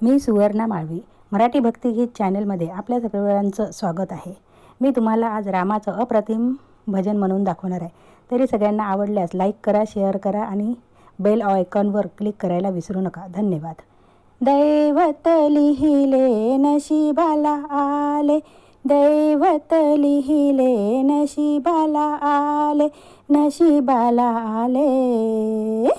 मी सुवर्णा माळवी मराठी भक्तिगीत चॅनलमध्ये आपल्या सगळ्यांचं स्वागत आहे। मी तुम्हाला आज रामाचं अप्रतिम भजन म्हणून दाखवणार आहे। तरी सगळ्यांना आवडल्यास लाईक करा, शेअर करा आणि बेल आयकॉनवर क्लिक करायला विसरू नका। धन्यवाद। दैवत लिहिले नशिबाला आले, दैवत लिहिले नशिबाला आले, नशिबाला आले।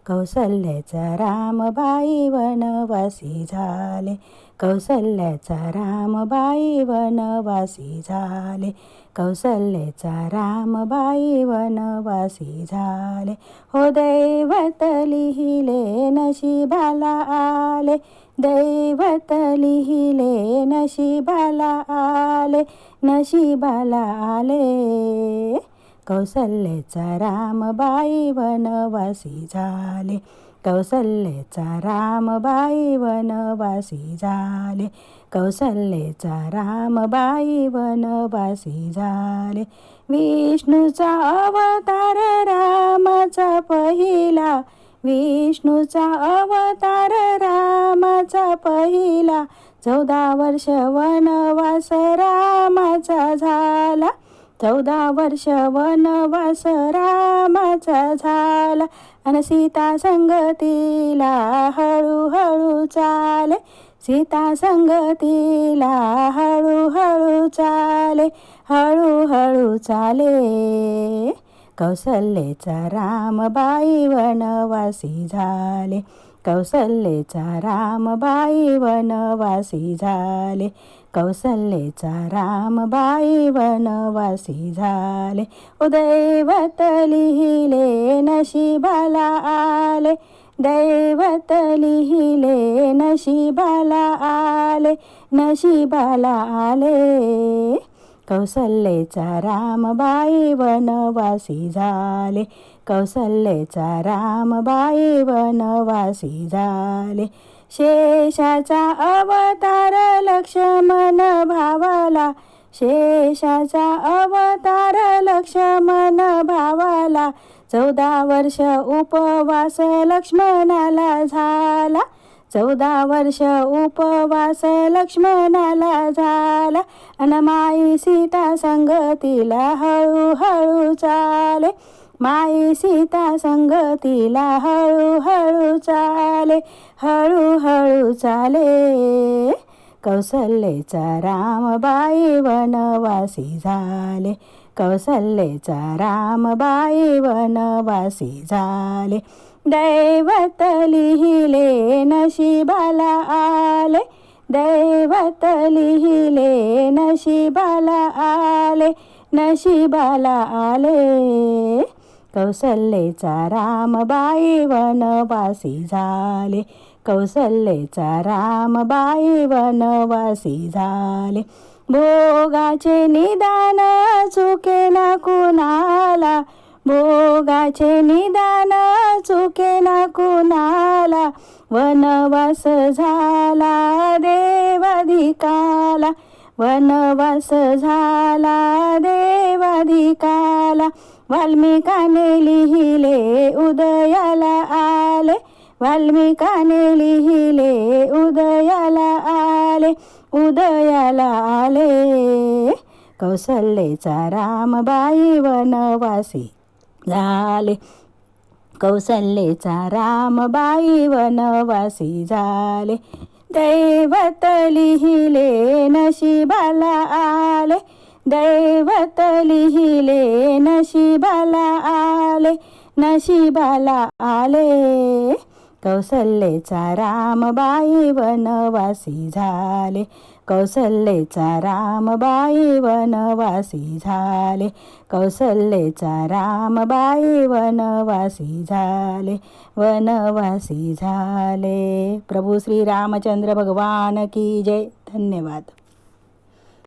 कौसल्याचा रामबाई वनवासी झाले, कौसल्याचा रामबाई वनवासी झाले, कौसल्याचा रामबाई वनवासी झाले। हो दैवत लिहिले नशिबाला आले, दैवत लिहिले नशिबाला आले, नशिबाला आले। कौसल्याचा रामबाई वनवासी झाले, कौसल्याचा रामबाई वनवासी झाले, कौसल्याचा रामबाई वनवासी झाले। विष्णूचा अवतार रामाचा पहिला, विष्णूचा अवतार रामाचा पहिला, 14 वर्ष वनवास रामाचा झाला, 14 वर्ष वनवास रामाचा झाला। अन सीता संगतीला हळूहळू चाले, सीता संगतीला हळूहळू चाले, हळूहळू चाले। कौसल्याचा रामबाई वनवासी झाले, कौसल्याचा रामबाई वनवासी झाले, कौसल्याचा रामबाई वनवासी झाले। ओ दैवत लिहिले नशिबाला आले, दैवत लिहिले नशिबाला आले, नशिबाला आले। कौसल्याचा रामबाई वनवासी झाले, कौसल्याचा रामबाई वनवासी झाले। शेषाचा अवतार लक्ष्मण भावाला, शेषाचा अवतार लक्ष्मण भावाला, 14 वर्ष उपवास लक्ष्मणाला झाला, 14 वर्ष उपवास लक्ष्मणाला झाला। अन माई सीता संगतीला हळूहळू चाले, माई सीता संगतीला हळूहळू चाले, हळूहळू चाले। कौसल्याचा रामबाई वनवासी झाले, कौसल्याचा रामबाई वनवासी झाले। दैवत लिहिले नशिबाला आले, दैवत लिहिले नशिबाला आले, नशिबाला आले। कौसल्याचा रामबाई वनवासी झाले, कौसल्याचा रामबाई वनवासी झाले। भोगाचे निदान चुकेना कुणाला, भोगाचे निदान चुकेना कुणाला, वनवास झाला देवाधिकाला, वनवास झाला देवाधिकाला। वाल्मिकाने लिहिले उदयाला आले, वाल्मिकाने लिहिले उदयाला आले, उदयाला आले। कौसल्याचा रामबाई वनवासी झाले, कौसल्याचा रामबाई वनवासी झाले। दैवत लिहिले नशिबाला आले, दैवत लिहिले नशिबाला आले, नशिबाला आले। कौसल्याचा रामबाई वनवासी झाले, कौसल्याचा रामबाई वनवासी झाले, कौसल्याचा रामबाई वनवासी झाले, वनवासी झाले। प्रभू श्री रामचंद्र भगवान की जय। धन्यवाद।